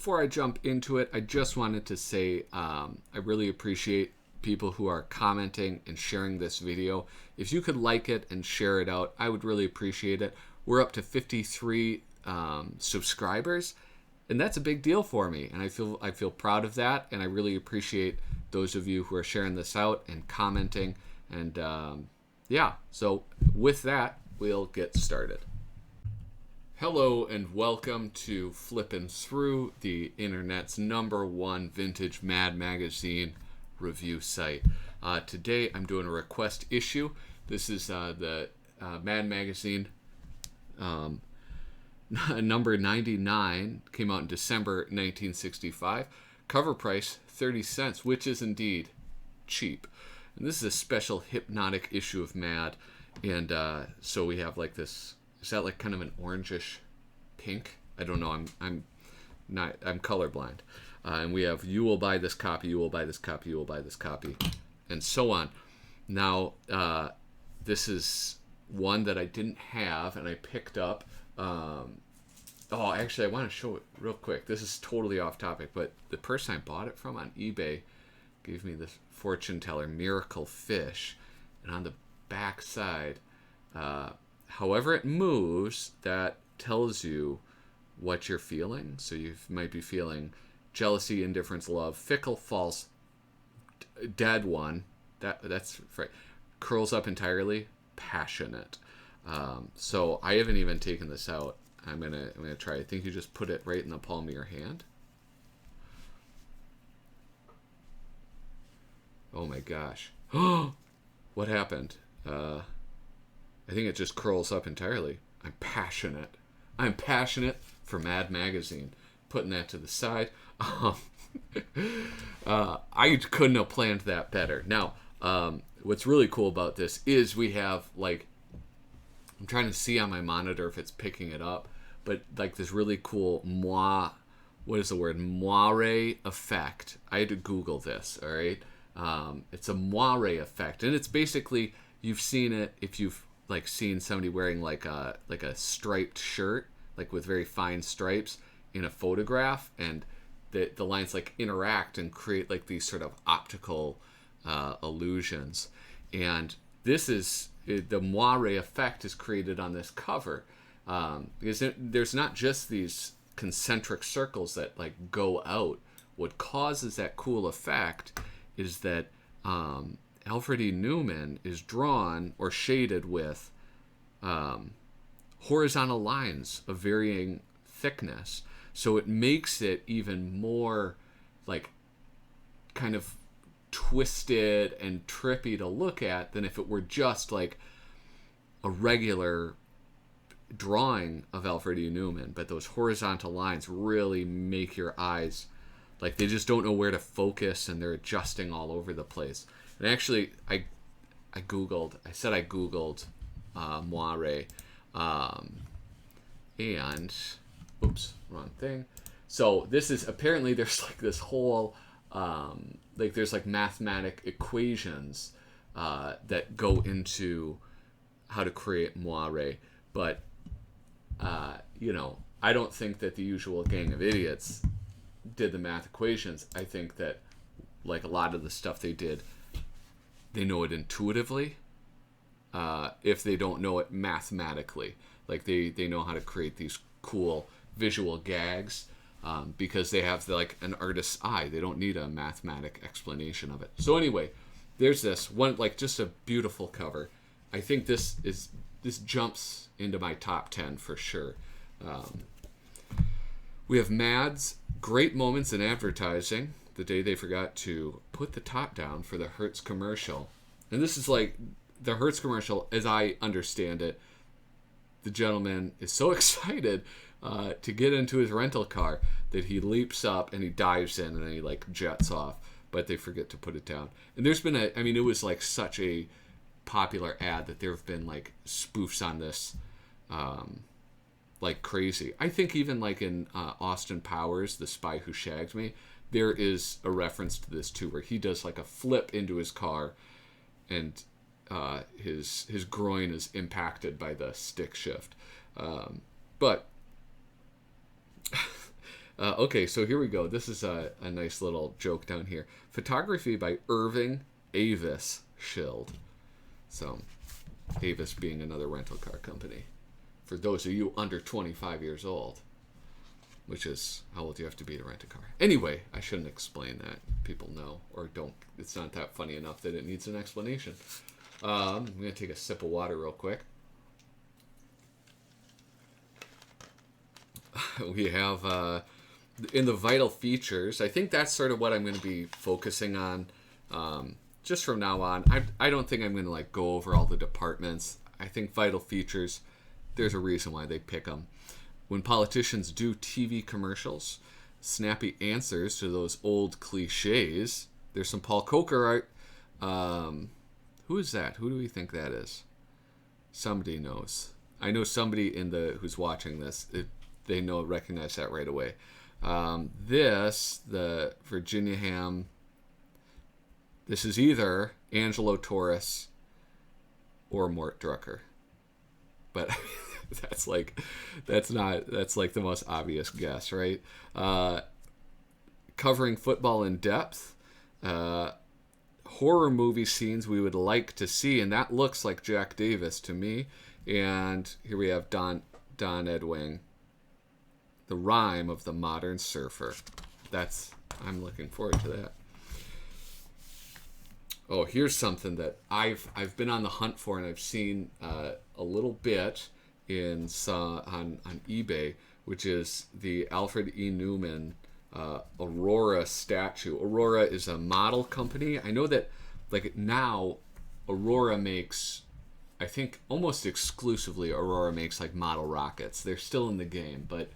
before I jump into it, I just wanted to say I really appreciate people who are commenting and sharing this video. If you could like it and share it out, I would really appreciate it. We're up to 53 subscribers, and that's a big deal for me, and I feel proud of that, and I really appreciate those of you who are sharing this out and commenting. And yeah, so with that, we'll get started. Hello and welcome to Flippin Through, the internet's #1 vintage MAD magazine review site. Today I'm doing a request issue. This is the MAD magazine number 99, came out in December 1965. Cover price 30 cents, which is indeed cheap. And this is a special hypnotic issue of MAD. And so we have like this, is that like kind of an orangish pink? I don't know. I'm colorblind. And we have, you will buy this copy, you will buy this copy, you will buy this copy, and so on. Now, this is one that I didn't have, and I picked up. Oh, actually, I want to show it real quick. This is totally off topic, but the person I bought it from on eBay gave me this fortune teller Miracle Fish, and on the back side, however it moves, that tells you what you're feeling. So you might be feeling jealousy, indifference, love, fickle, false, dead one. That's right. Curls up entirely, passionate. So I haven't even taken this out. I'm gonna try. I think you just put it right in the palm of your hand. Oh my gosh. What happened? I think it just curls up entirely. I'm passionate. I'm passionate for MAD magazine. Putting that to the side. I couldn't have planned that better. Now, what's really cool about this is we have like, I'm trying to see on my monitor if it's picking it up, but like this really cool moire effect. I had to Google this, all right? It's a moire effect, and it's basically, you've seen it if you've like seen somebody wearing like a striped shirt, like with very fine stripes in a photograph, and the lines like interact and create like these sort of optical illusions. And this is, the moire effect is created on this cover, because there's not just these concentric circles that like go out. What causes that cool effect is that Alfred E. Neumann is drawn or shaded with horizontal lines of varying thickness. So it makes it even more like kind of twisted and trippy to look at than if it were just like a regular drawing of Alfred E. Neumann. But those horizontal lines really make your eyes, like they just don't know where to focus, and they're adjusting all over the place. And actually, I googled moire, and oops, wrong thing. So this is, apparently there's like this whole like there's like mathematic equations that go into how to create moire, but you know, I don't think that the usual gang of idiots did the math equations. I think that like a lot of the stuff they did, they know it intuitively, if they don't know it mathematically. Like they know how to create these cool visual gags, because they have like an artist's eye. They don't need a mathematic explanation of it. So anyway, there's this one, like just a beautiful cover. I think this jumps into my top 10 for sure. We have MAD's great moments in advertising, the day they forgot to put the top down for the Hertz commercial. And this is like the Hertz commercial, as I understand it. The gentleman is so excited to get into his rental car that he leaps up and he dives in and then he like jets off, but they forget to put it down. And there's been it was like such a popular ad that there have been like spoofs on this like crazy. I think even like in Austin Powers, The Spy Who Shagged Me, there is a reference to this too, where he does like a flip into his car and his groin is impacted by the stick shift. But Okay, so here we go. This is a nice little joke down here. Photography by Irving Avis Schild. So, Avis being another rental car company. For those of you under 25 years old, which is how old you have to be to rent a car. Anyway, I shouldn't explain that. People know or don't. It's not that funny enough that it needs an explanation. I'm going to take a sip of water real quick. We have in the vital features. I think that's sort of what I'm going to be focusing on just from now on. I don't think I'm going to like go over all the departments. I think vital features, there's a reason why they pick them. When politicians do TV commercials, snappy answers to those old cliches. There's some Paul Coker art. Who is that? Who do we think that is? Somebody knows. I know somebody who's watching this. They recognize that right away. The Virginia Ham. This is either Angelo Torres or Mort Drucker, but that's like the most obvious guess, right? Covering football in depth, horror movie scenes we would like to see, and that looks like Jack Davis to me. And here we have Don Edwing, the rhyme of the modern surfer. I'm looking forward to that. Oh, here's something that I've been on the hunt for, and I've seen a little bit on eBay, which is the Alfred E. Newman Aurora statue. Aurora is a model company. I know that like now Aurora makes, I think almost exclusively Aurora makes like model rockets. They're still in the game, but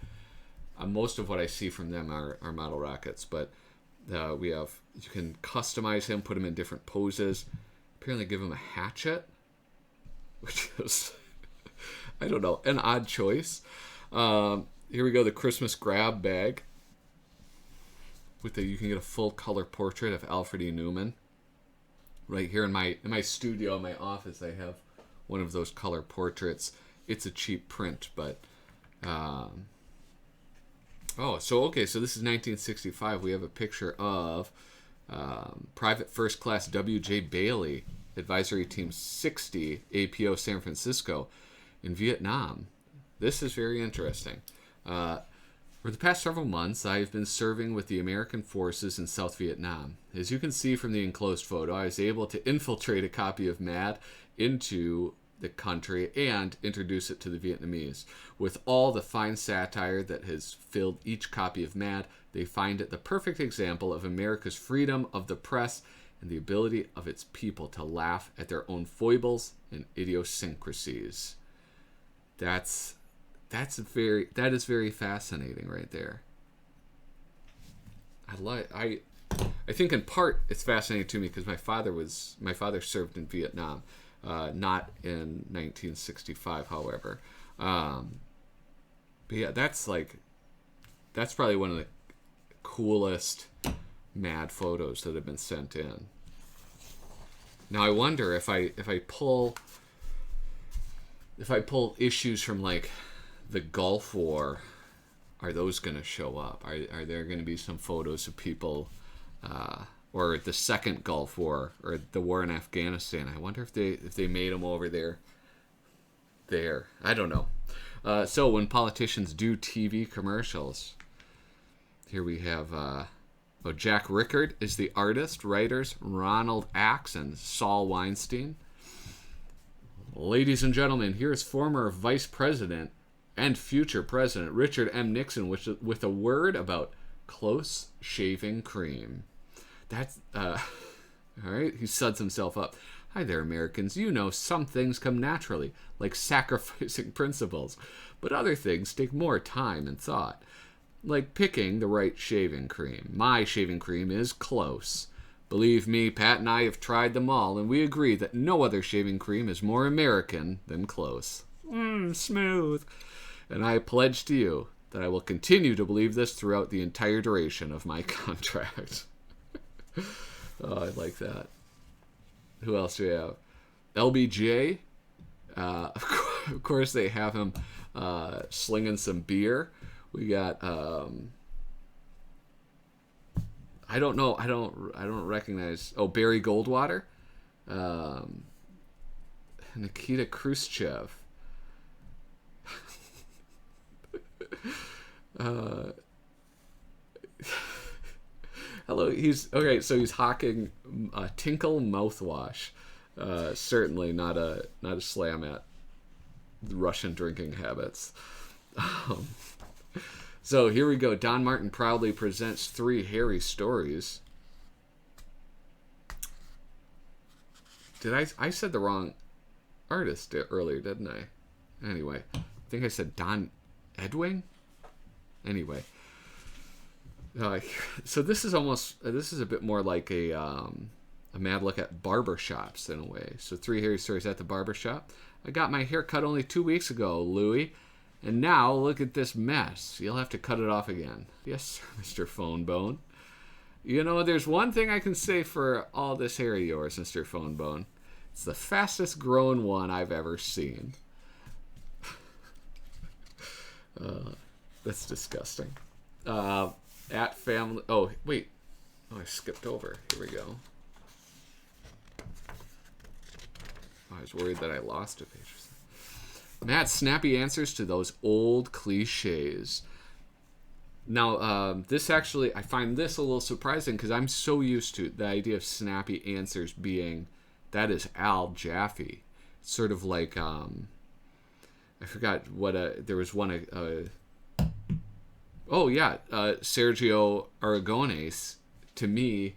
most of what I see from them are model rockets. But you can customize him, put him in different poses. Apparently give him a hatchet, which is I don't know, an odd choice. Here we go, the Christmas grab bag. You can get a full color portrait of Alfred E. Newman. Right here in my studio, in my office, I have one of those color portraits. It's a cheap print, but so this is 1965. We have a picture of Private First Class W.J. Bailey, Advisory Team 60, APO San Francisco, in Vietnam. This is very interesting. For the past several months, I have been serving with the American forces in South Vietnam. As you can see from the enclosed photo, I was able to infiltrate a copy of MAD into the country and introduce it to the Vietnamese. With all the fine satire that has filled each copy of MAD, they find it the perfect example of America's freedom of the press and the ability of its people to laugh at their own foibles and idiosyncrasies. That is very fascinating right there. I think in part it's fascinating to me because my father served in Vietnam, not in 1965, however. But yeah, that's probably one of the coolest MAD photos that have been sent in. Now I wonder if I pull issues from like the Gulf War, are those going to show up? Are there going to be some photos of people, or the second Gulf War, or the war in Afghanistan? I wonder if they made them over there. I don't know. So when politicians do TV commercials, here we have Jack Rickard is the artist, writers Ronald Axe and Saul Weinstein. Ladies and gentlemen, here is former Vice President and future President Richard M. Nixon with a word about close shaving cream. That's all right. He suds himself up. Hi there, Americans. You know, some things come naturally, like sacrificing principles, but other things take more time and thought, like picking the right shaving cream. My shaving cream is close. Believe me, Pat and I have tried them all, and we agree that no other shaving cream is more American than Close. Smooth. And I pledge to you that I will continue to believe this throughout the entire duration of my contract. Oh, I like that. Who else do we have? LBJ. Of course, they have him slinging some beer. We got I don't know. I don't recognize. Oh, Barry Goldwater, Nikita Khrushchev. Hello. He's okay. So he's hawking Tinkle mouthwash. Certainly not a slam at Russian drinking habits. So here we go. Don Martin proudly presents 3 hairy stories. I said the wrong artist earlier, didn't I? Anyway, I think I said Don Edwing. Anyway, so this is a bit more like a mad look at barbershops in a way. So 3 hairy stories at the barbershop. I got my hair cut only 2 weeks ago, Louie. And now, look at this mess. You'll have to cut it off again. Yes, sir, Mr. Phone Bone. You know, there's one thing I can say for all this hair of yours, Mr. Phone Bone. It's the fastest growing one I've ever seen. That's disgusting. At family... Oh, wait. Oh, I skipped over. Here we go. I was worried that I lost a page. Matt, snappy answers to those old cliches. Now, this actually, I find this a little surprising because I'm so used to the idea of snappy answers being, that is Al Jaffe. It's sort of like, I forgot what, there was one, Sergio Aragonés. To me,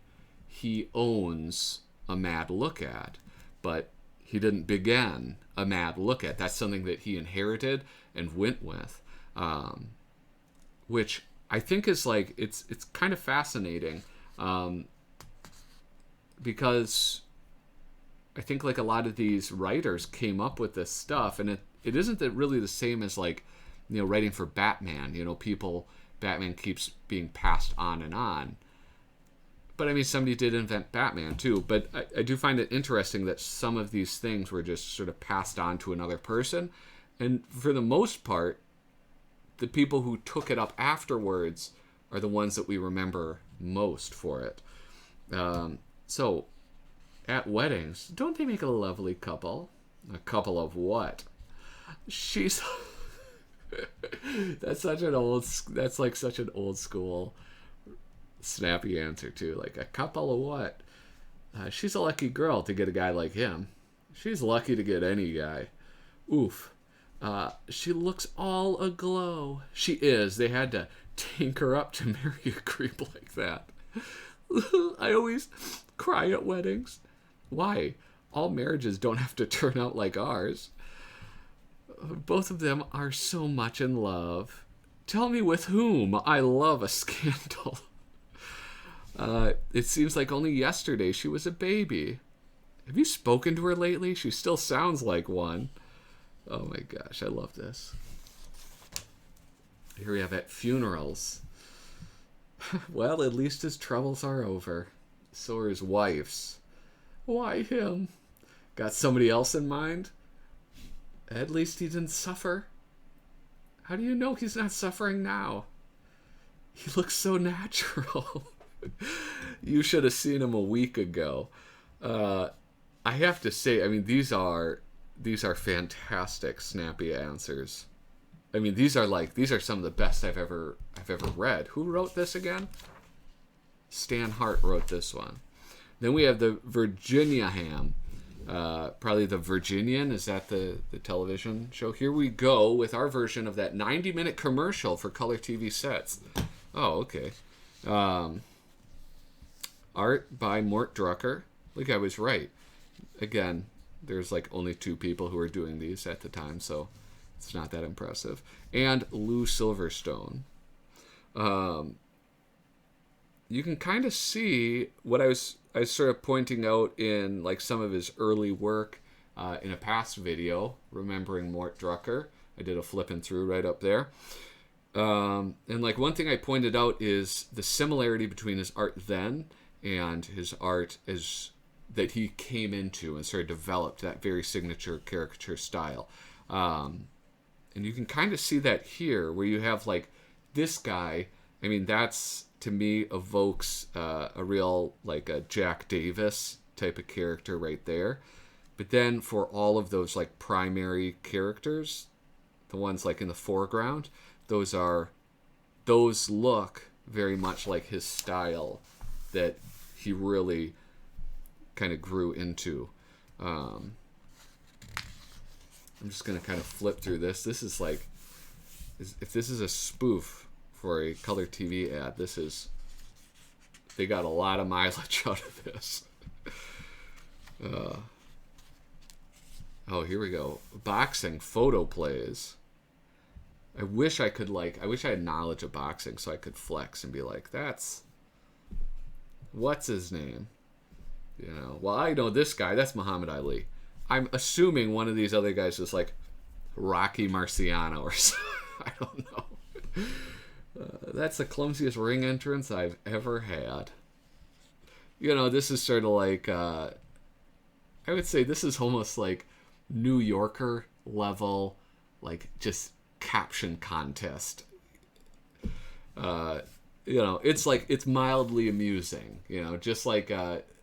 he owns a mad look at, but he didn't begin a mad look at. That's something that he inherited and went with, which I think is like, it's kind of fascinating, because I think like a lot of these writers came up with this stuff, and it isn't that really the same as like, you know, writing for Batman. You know, Batman keeps being passed on and on. But I mean, somebody did invent Batman too. But I do find it interesting that some of these things were just sort of passed on to another person. And for the most part, the people who took it up afterwards are the ones that we remember most for it. So, at weddings, don't they make a lovely couple? A couple of what? She's... That's like such an old school... snappy answer too, like a couple of what? She's a lucky girl to get a guy like him. She's lucky to get any guy. Oof. She looks all aglow. She is. They had to tank her up to marry a creep like that. I always cry at weddings. Why? All marriages don't have to turn out like ours. Both of them are so much in love. Tell me with whom. I love a scandal. It seems like only yesterday she was a baby. Have you spoken to her lately? She still sounds like one. Oh my gosh, I love this. Here we have at funerals. Well, at least his troubles are over. So are his wife's. Why him? Got somebody else in mind? At least he didn't suffer. How do you know he's not suffering now? He looks so natural. You should have seen him a week ago. I have to say, I mean, these are fantastic, snappy answers. I mean, these are some of the best I've ever read. Who wrote this again? Stan Hart wrote this one. Then we have the Virginia Ham. Probably the Virginian. Is that the television show? Here we go with our version of that 90-minute commercial for color TV sets. Oh, okay. Art by Mort Drucker. Look, I was right. Again, there's like only 2 people who were doing these at the time, so it's not that impressive. And Lou Silverstone. You can kind of see what I was sort of pointing out in like some of his early work in a past video, remembering Mort Drucker. I did a flipping through right up there. And like one thing I pointed out is the similarity between his art then and his art is that he came into and sort of developed that very signature caricature style. And you can kind of see that here where you have like this guy I mean, that's, to me, evokes a real, like, a Jack Davis type of character right there. But then for all of those, like, primary characters, the ones, like, in the foreground, those look very much like his style that he really kind of grew into. I'm just going to kind of flip through this. This is like, if this is a spoof for a color TV ad, they got a lot of mileage out of this. Oh, here we go. Boxing photo plays. I wish I had knowledge of boxing so I could flex and be like, what's his name? You know, well, I know this guy, that's Muhammad Ali. I'm assuming one of these other guys is like Rocky Marciano or something. I don't know. That's the clumsiest ring entrance I've ever had. You know, this is sort of like, I would say this is almost like New Yorker level, like just caption contest. You know, it's mildly amusing. You know, just like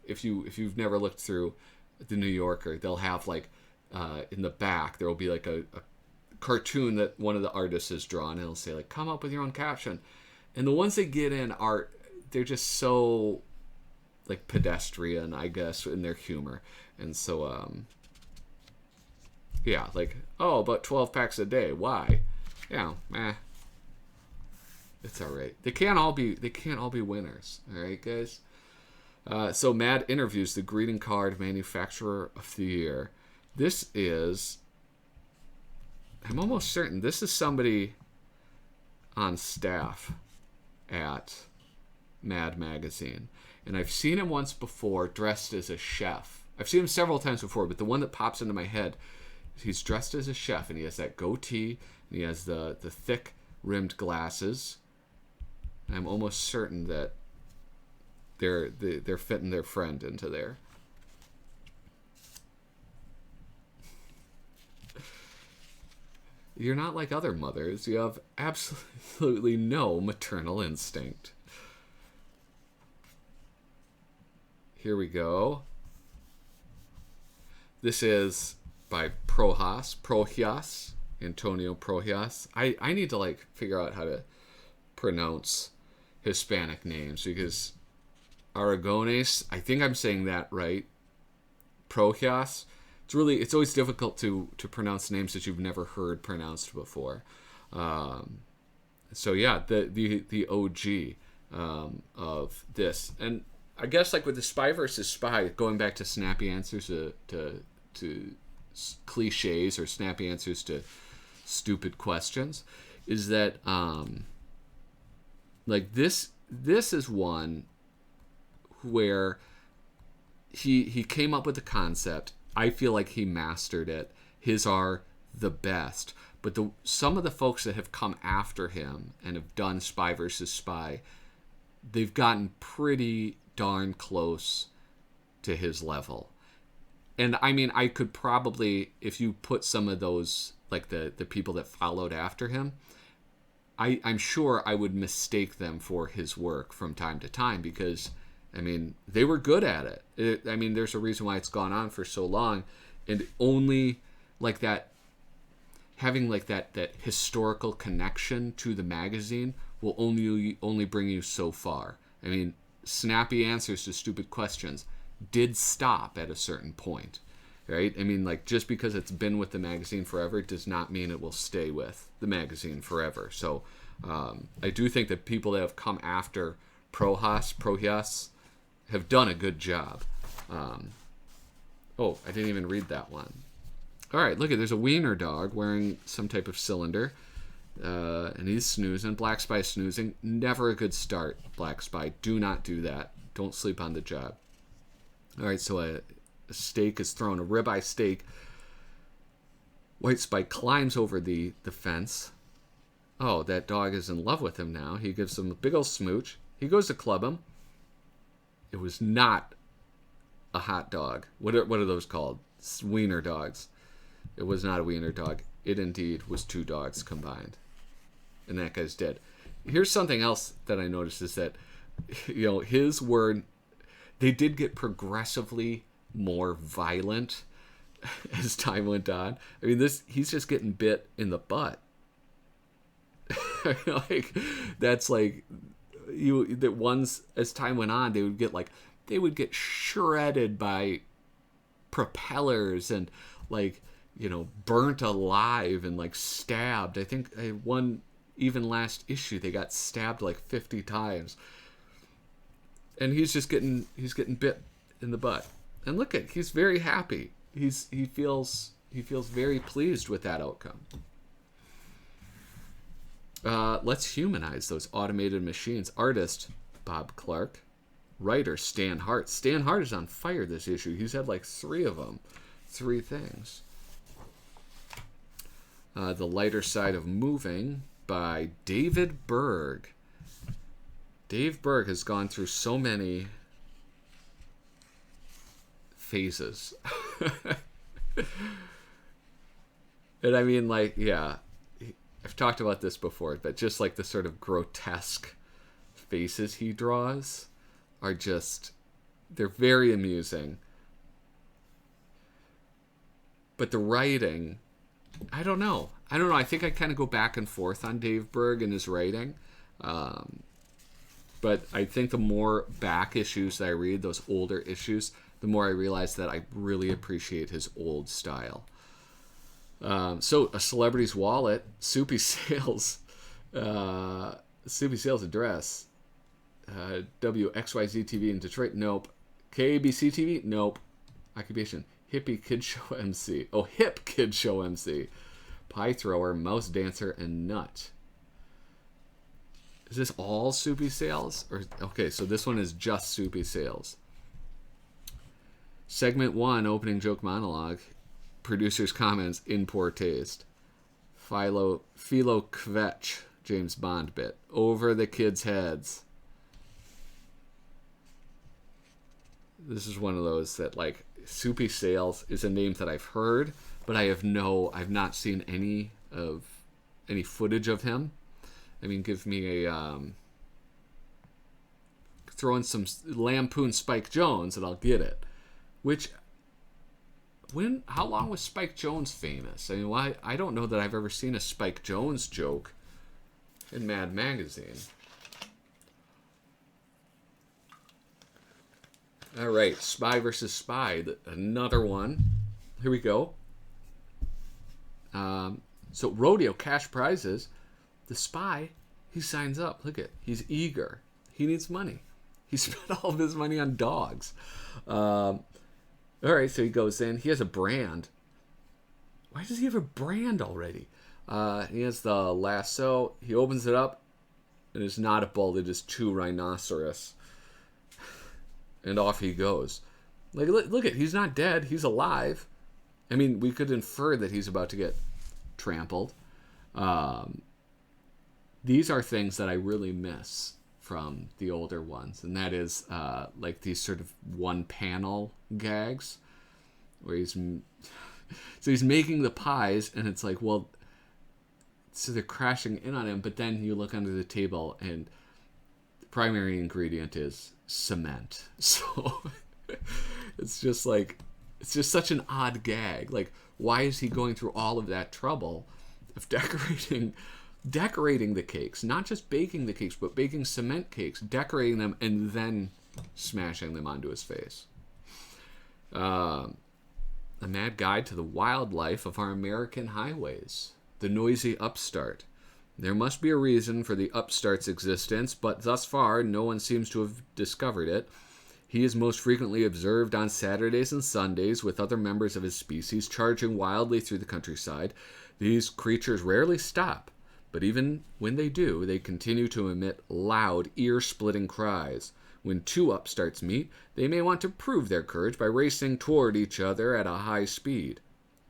if you've never looked through the New Yorker, they'll have like in the back there will be like a cartoon that one of the artists has drawn, and it'll say like, come up with your own caption. And the ones they get in they're just so like pedestrian, I guess, in their humor. And so yeah, like, oh, about 12 packs a day. Why? Yeah, it's all right. They can't all be winners. All right, guys. So MAD interviews the greeting card manufacturer of the year. This is, I'm almost certain this is somebody on staff at MAD magazine. And I've seen him once before dressed as a chef. I've seen him several times before, but the one that pops into my head, he's dressed as a chef, and he has that goatee, and he has the thick rimmed glasses. And I'm almost certain that they're fitting their friend into there. You're not like other mothers. You have absolutely no maternal instinct. Here we go. This is by Prohias, Antonio Prohias. I need to like figure out how to pronounce Hispanic names, because Aragones, I think I'm saying that right. Prohias. It's always difficult to pronounce names that you've never heard pronounced before. So yeah, the OG of this. And I guess like with the Spy versus Spy, going back to snappy answers to cliches or snappy answers to stupid questions, is that like this is one where he came up with the concept. I feel like he mastered it. His are the best. But some of the folks that have come after him and have done Spy versus Spy, they've gotten pretty darn close to his level. And I mean, I could probably, if you put some of those, like the people that followed after him, I'm sure I would mistake them for his work from time to time, because I mean, they were good at it. I mean, there's a reason why it's gone on for so long, and only like that, having like that historical connection to the magazine will only bring you so far. I mean, snappy answers to stupid questions did stop at a certain point, right? I mean, like, just because it's been with the magazine forever does not mean it will stay with the magazine forever. So I do think that people that have come after Prohias have done a good job. Oh, I didn't even read that one. All right, look, there's a wiener dog wearing some type of cylinder, and he's snoozing. Black Spy snoozing. Never a good start, Black Spy. Do not do that. Don't sleep on the job. All right, so a steak is thrown, a ribeye steak. White Spy climbs over the fence. Oh, that dog is in love with him now. He gives him a big old smooch. He goes to club him. It was not a hot dog. What are those called? Wiener dogs. It was not a wiener dog. It indeed was two dogs combined. And that guy's dead. Here's something else that I noticed is that, they did get progressively more violent as time went on. I mean, he's just getting bit in the butt. Like, that's like, that ones, as time went on, they would get shredded by propellers and, like, burnt alive and, like, stabbed. I think one, even last issue, they got stabbed like 50 times. And he's getting bit in the butt. And look he's very happy. He feels very pleased with that outcome. Let's humanize those automated machines. Artist, Bob Clark. Writer, Stan Hart. Stan Hart is on fire this issue. He's had like 3 of them. 3 things. The Lighter Side of Moving by David Berg. Dave Berg has gone through so many phases. And I mean, like, yeah, I've talked about this before, but just like the sort of grotesque faces he draws are just, they're very amusing. But the writing, I don't know. I think I kind of go back and forth on Dave Berg and his writing. But I think the more back issues that I read, those older issues, the more I realize that I really appreciate his old style. So, A Celebrity's Wallet, Soupy Sales address, WXYZ TV in Detroit, nope. KABC TV, nope. Occupation, Hippie Kid Show MC. Oh, Hip Kid Show MC. Pie Thrower, Mouse Dancer, and Nut. Is this all Soupy Sales? Okay, so this one is just Soupy Sales. Segment 1, opening joke monologue. Producer's comments, in poor taste. Philo Kvetch, James Bond bit. Over the kids' heads. This is one of those that, like, Soupy Sales is a name that I've heard, but I've not seen any footage of him. I mean, give me throw in some Lampoon Spike Jones and I'll get it. How long was Spike Jones famous? I mean, I don't know that I've ever seen a Spike Jones joke in Mad Magazine. All right, Spy versus Spy, another one. Here we go. So rodeo cash prizes. The spy, he signs up. Look at, he's eager. He needs money. He spent all of his money on dogs. All right, so he goes in. He has a brand. Why does he have a brand already? He has the lasso. He opens it up, and it's not a bull. It is 2 rhinoceros. And off he goes. Like, look at, he's not dead. He's alive. I mean, we could infer that he's about to get trampled. These are things that I really miss from the older ones, and that is like these sort of one-panel gags where he's making the pies, and it's like, well, so they're crashing in on him, but then you look under the table, and the primary ingredient is cement. So it's just such an odd gag. Like, why is he going through all of that trouble of decorating the cakes, not just baking the cakes, but baking cement cakes, decorating them, and then smashing them onto his face. A mad guide to the wildlife of our American highways. The noisy upstart. There must be a reason for the upstart's existence, but thus far no one seems to have discovered it. He is most frequently observed on Saturdays and Sundays with other members of his species charging wildly through the countryside. These creatures rarely stop, but even when they do, they continue to emit loud, ear-splitting cries. When 2 upstarts meet, they may want to prove their courage by racing toward each other at a high speed.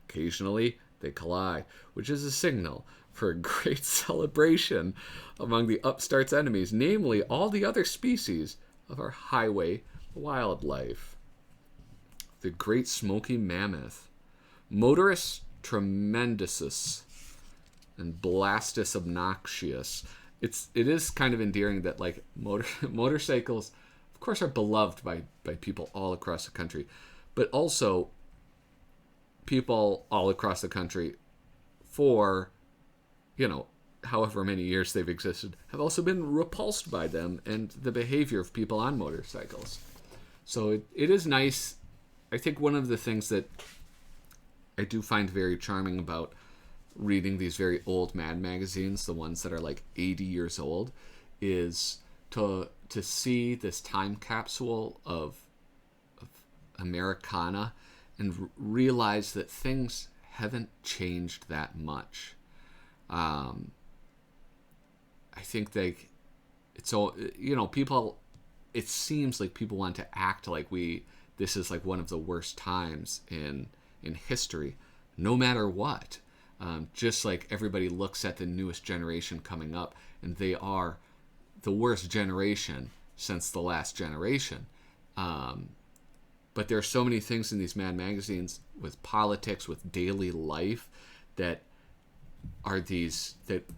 Occasionally, they collide, which is a signal for a great celebration among the upstart's enemies, namely all the other species of our highway wildlife. The Great Smoky Mammoth. Motorus tremendusus and Blastus obnoxious. it is kind of endearing that like motorcycles, of course, are beloved by people all across the country, but also people all across the country for, however many years they've existed, have also been repulsed by them and the behavior of people on motorcycles. So it is nice. I think one of the things that I do find very charming about reading these very old Mad magazines, the ones that are like 80 years old, is to see this time capsule of Americana and realize that things haven't changed that much. I think it's all, people, it seems like people want to act like this is like one of the worst times in history, no matter what. Just like everybody looks at the newest generation coming up, and they are the worst generation since the last generation. But there are so many things in these Mad magazines with politics, with daily life, that are these that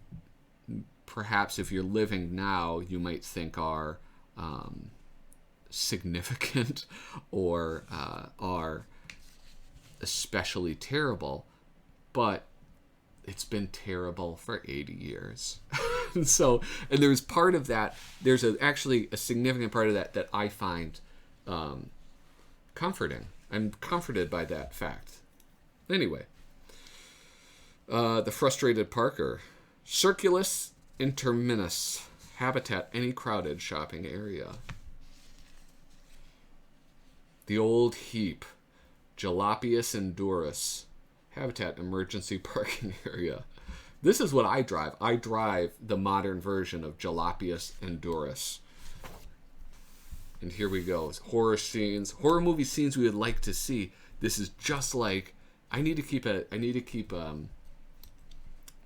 perhaps if you're living now, you might think are significant or are especially terrible, but it's been terrible for 80 years. And there's part of that, there's actually a significant part of that I find comforting. I'm comforted by that fact. Anyway, the frustrated Parker. Circulus interminus. Habitat any crowded shopping area. The old heap. Jalopius indurus. Habitat emergency parking area. This is what I drive. I drive the modern version of Jalopius indurus. And here we go. Horror scenes, horror movie scenes we would like to see. This is just like, I need to keep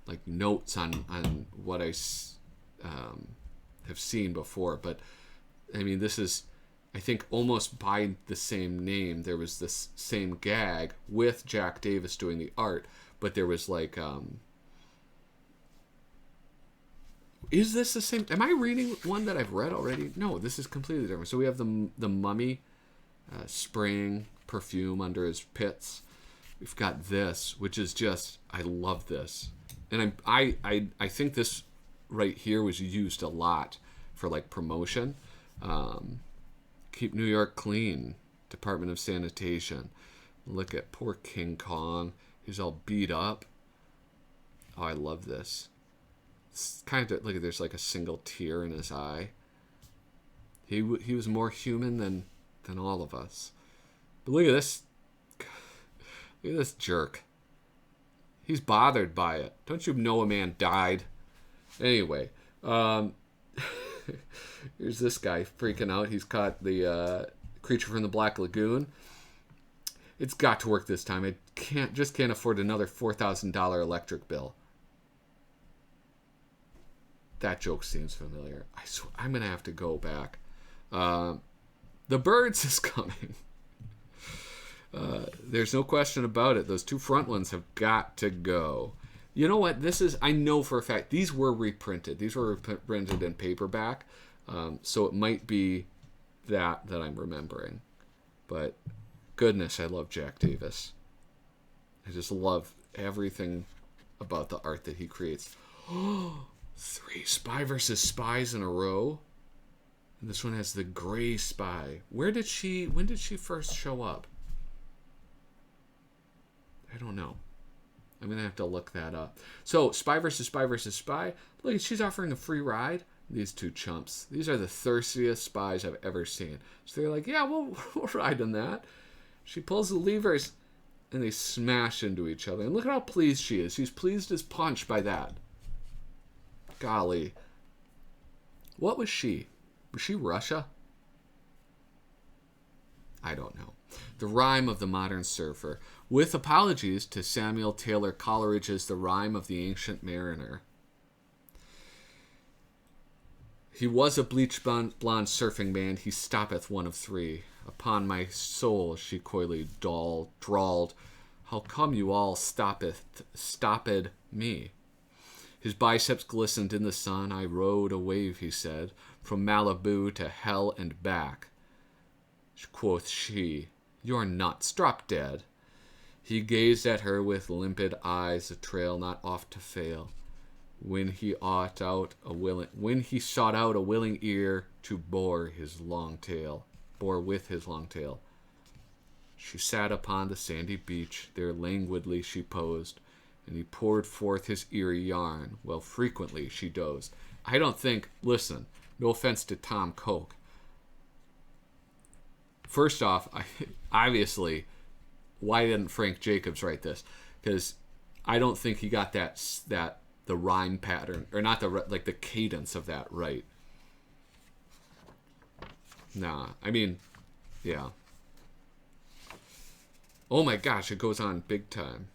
like notes on what I have seen before. But I mean, this is, I think, almost by the same name. There was this same gag with Jack Davis doing the art, but there was like, is this the same? Am I reading one that I've read already? No, this is completely different. So we have the mummy spraying perfume under his pits. We've got this, which is just, I love this. And I think this right here was used a lot for like promotion. Keep New York clean. Department of Sanitation. Look at poor King Kong. He's all beat up. Oh, I love this. It's kind of, look at, there's like a single tear in his eye. He was more human than all of us. But look at this. Look at this jerk. He's bothered by it. Don't you know a man died? Anyway, here's this guy freaking out. He's caught the creature from the Black Lagoon. It's got to work this time. I can't afford another $4,000 electric bill. That joke seems familiar. I swear, I'm gonna have to go back. The Birds is coming. There's no question about it. Those two front ones have got to go. You know what? I know for a fact, these were reprinted. These were reprinted in paperback. So it might be that I'm remembering. But goodness, I love Jack Davis. I just love everything about the art that he creates. 3 Spy versus Spies in a row. And this one has the Gray Spy. When did she first show up? I don't know. I'm going to have to look that up. So, Spy versus Spy versus Spy. Look, she's offering a free ride. These two chumps. These are the thirstiest spies I've ever seen. So they're like, yeah, we'll ride in that. She pulls the levers, and they smash into each other. And look at how pleased she is. She's pleased as punch by that. Golly. What was she? Was she Russia? I don't know. The Rime of the Modern Surfer. With apologies to Samuel Taylor Coleridge's The Rime of the Ancient Mariner. He was a bleached blonde surfing man. He stoppeth one of 3. Upon my soul, she coyly drawled. How come you all stopped me? His biceps glistened in the sun. I rode a wave, he said, from Malibu to hell and back. Quoth she, you're nuts, drop dead. He gazed at her with limpid eyes, a trail not oft to fail. When he sought out a willing ear to bore with his long tail. She sat upon the sandy beach, there languidly she posed, and he poured forth his eerie yarn, while frequently she dozed. I don't think, listen, no offense to Tom Coke. First off, obviously, why didn't Frank Jacobs write this? Because I don't think he got the rhyme pattern, or not the cadence of that right. Nah, I mean, yeah. Oh my gosh, it goes on big time.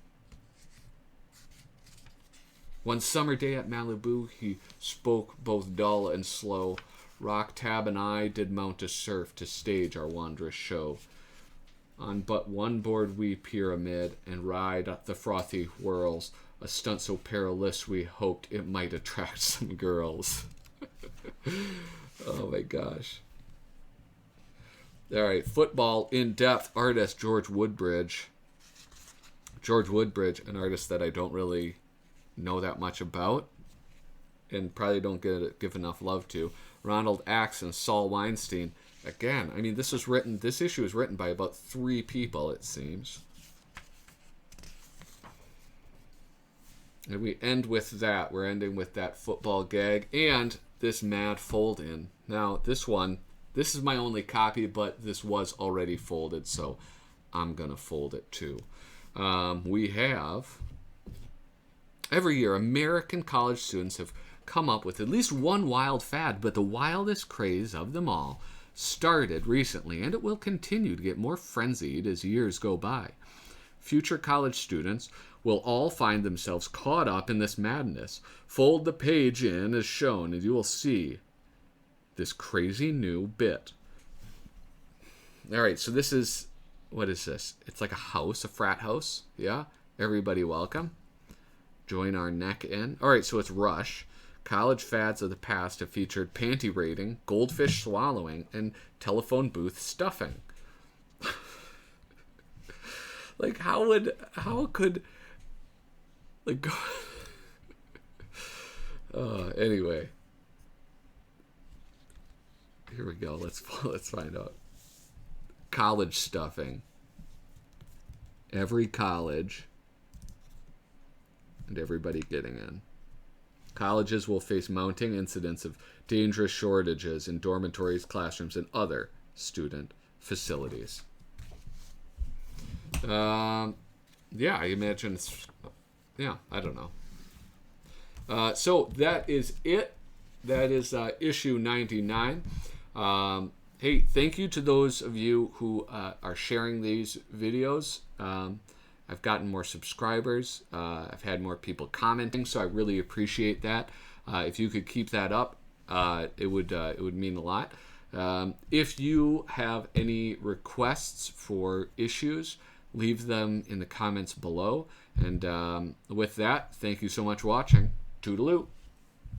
One summer day at Malibu, he spoke both dull and slow. Rock, Tab, and I did mount a surf to stage our wondrous show. On but one board we pyramid and ride up the frothy whirls, a stunt so perilous we hoped it might attract some girls. Oh my gosh. All right, football in-depth artist George Woodbridge. George Woodbridge, an artist that I don't really know that much about and probably don't give enough love to. Ronald Axe and Saul Weinstein. Again, I mean, this issue was written by about 3 people, it seems. And we end with that. We're ending with that football gag and this mad fold in. Now, this is my only copy, but this was already folded, so I'm going to fold it too. We have, every year, American college students have come up with at least one wild fad, but the wildest craze of them all started recently, and it will continue to get more frenzied as years go by. Future college students will all find themselves caught up in this madness. Fold the page in as shown, and you will see this crazy new bit. All right, so this is, what is this? It's like a house, a frat house. Yeah? Everybody welcome. Join our neck in. All right, so it's Rush. College fads of the past have featured panty raiding, goldfish swallowing, and telephone booth stuffing. Like, anyway. Here we go. Let's find out. College stuffing. Every college and everybody getting in. Colleges will face mounting incidents of dangerous shortages in dormitories, classrooms, and other student facilities. Yeah, I imagine it's... Yeah, I don't know. So that is it. That is issue 99. Hey, thank you to those of you who are sharing these videos. I've gotten more subscribers. I've had more people commenting, so I really appreciate that. If you could keep that up, it would mean a lot. If you have any requests for issues, leave them in the comments below. And with that, thank you so much for watching. Toodaloo.